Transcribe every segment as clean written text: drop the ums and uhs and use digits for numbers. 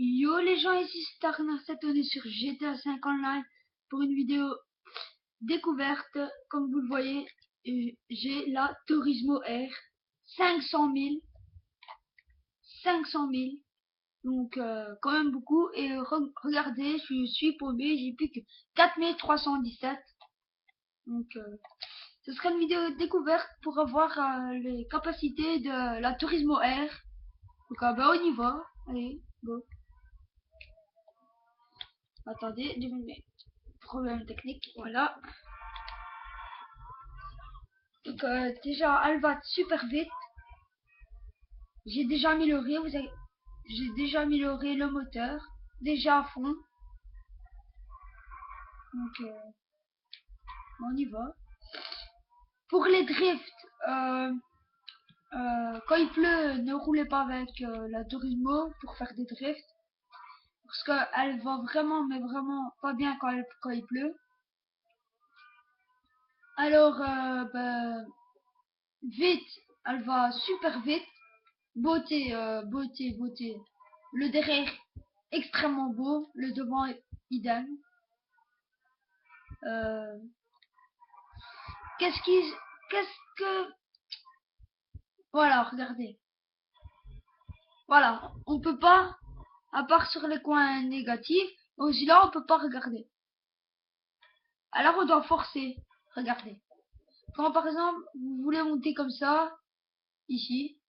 Yo les gens, ici Star Narset, on est sur GTA 5 Online pour une vidéo découverte. Comme vous le voyez, j'ai la Turismo R 500 000, 500 000, donc quand même beaucoup. Et regardez, je suis paumé, j'ai plus que 4317. Donc ce sera une vidéo découverte pour avoir les capacités de la Turismo R. Donc bah on y va, allez, go. Attendez, 2 minutes. Problème technique, voilà. Donc déjà, elle va super vite. J'ai déjà amélioré, j'ai déjà amélioré le moteur, déjà à fond. Donc on y va. Pour les drifts, quand il pleut, ne roulez pas avec la Turismo pour faire des drifts, parce qu'elle va vraiment, mais vraiment pas bien quand il pleut. Alors, vite, elle va super vite. Beauté, beauté, beauté. Le derrière extrêmement beau, le devant idem. Euh, qu'est-ce que, voilà, regardez. Voilà, on peut pas, à part sur les coins négatifs, aussi là on peut pas regarder. Alors on doit forcer. Regardez. Quand par exemple vous voulez monter comme ça, ici,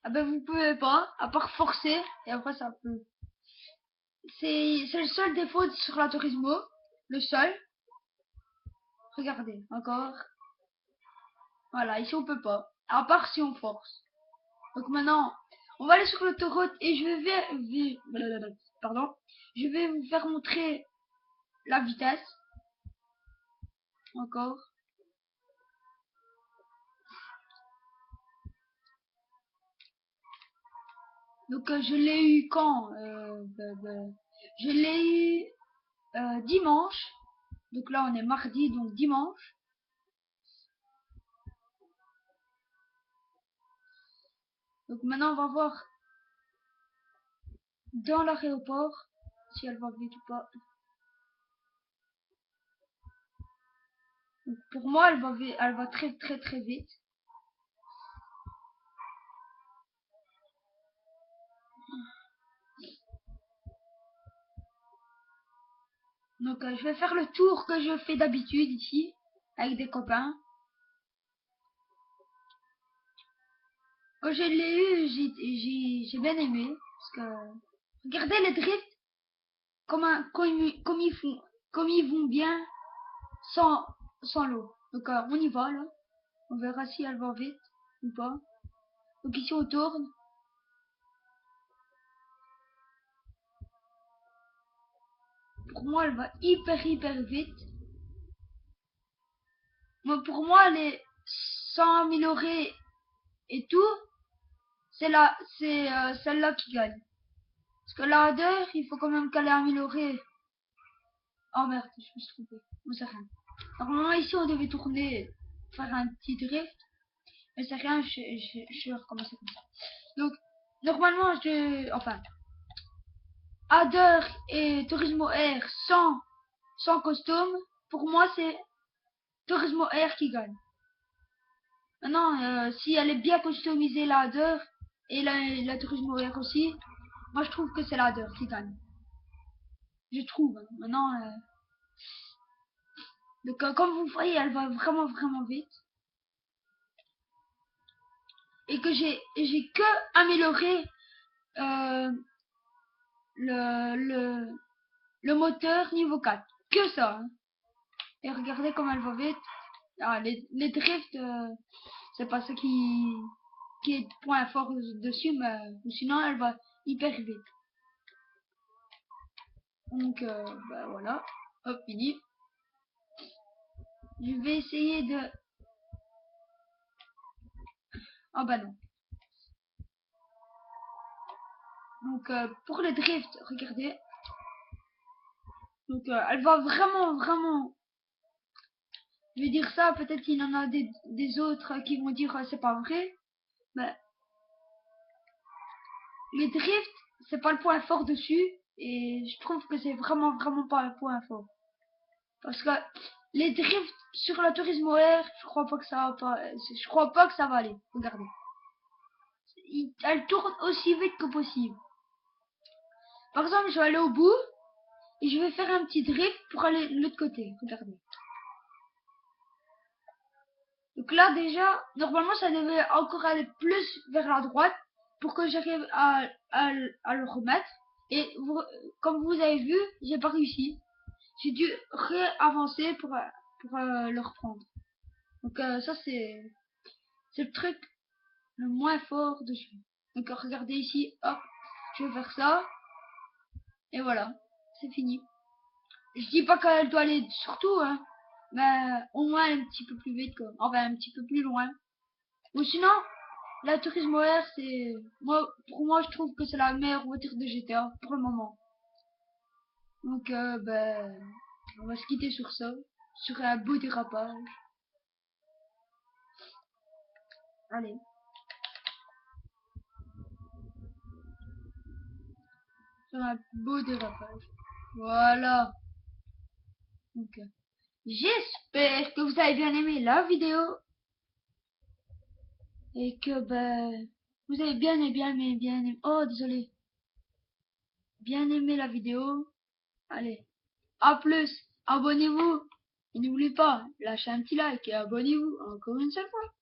ah ben vous pouvez pas, à part forcer, et après ça peut. C'est le seul défaut sur la Turismo, le seul. Regardez, encore. Voilà, ici on peut pas, à part si on force. Donc maintenant, on va aller sur l'autoroute et pardon, je vais vous faire montrer la vitesse. Encore. Donc je l'ai eu quand je l'ai eu dimanche. Donc là on est mardi, donc dimanche. Donc maintenant on va voir dans l'aéroport si elle va vite ou pas. Donc pour moi elle va très très très vite. Donc je vais faire le tour que je fais d'habitude ici avec des copains. Quand je l'ai eu, j'ai bien aimé parce que regardez les drifts comme ils vont bien sans l'eau. Donc on y va là. On verra si elle va vite ou pas. Donc ici on tourne. Pour moi elle va hyper vite. Moi pour moi les sans améliorer et tout, c'est celle-là qui gagne. Parce que la 2, il faut quand même qu'elle est améliorée. Oh merde, je me suis trompé. On sait rien. Normalement ici on devait tourner, faire un petit drift. Mais c'est rien, je vais recommencer comme ça. Donc normalement enfin, Adder et Turismo R sans costume, pour moi c'est Turismo R qui gagne. Maintenant, si elle est bien customisée la Adder et la Turismo R aussi, moi je trouve que c'est la Adder qui gagne. Je trouve. Hein. Maintenant, donc comme vous voyez, elle va vraiment vite. Et que j'ai que amélioré euh, le moteur niveau 4. Que ça. Hein. Et regardez comme elle va vite. Ah, les drifts, c'est pas ce qui est point fort dessus, mais sinon elle va hyper vite. Donc bah, voilà, hop, fini. Je vais essayer de... Ah bah non. Donc pour le drift, regardez. Donc elle va vraiment... Je vais dire ça, peut-être qu'il y en a des autres qui vont dire c'est pas vrai. Mais les drifts, c'est pas le point fort dessus, et je trouve que c'est vraiment pas le point fort. Parce que les drifts sur la Turismo R, je crois pas que ça va aller. Regardez. Elle tourne aussi vite que possible. Par exemple, je vais aller au bout et je vais faire un petit drift pour aller de l'autre côté. Regardez. Donc là déjà, normalement ça devait encore aller plus vers la droite pour que j'arrive à le remettre. Et comme vous avez vu, j'ai pas réussi. J'ai dû réavancer pour le reprendre. Donc ça c'est le truc le moins fort dessus. Donc regardez ici, hop, je vais faire ça. Et voilà, c'est fini. Je dis pas qu'elle doit aller surtout, hein, mais au moins un petit peu plus vite, quoi. Enfin, un petit peu plus loin. Ou sinon, la Turismo R, c'est... pour moi, je trouve que c'est la meilleure voiture de GTA, pour le moment. Donc, on va se quitter sur ça. Sur un beau dérapage. Allez. Sur un beau dérapage. Voilà. Donc, j'espère que vous avez bien aimé la vidéo. Et que, vous avez bien aimé, oh, désolé. Bien aimé la vidéo. Allez. À plus. Abonnez-vous. Et n'oubliez pas, lâchez un petit like et abonnez-vous encore une seule fois.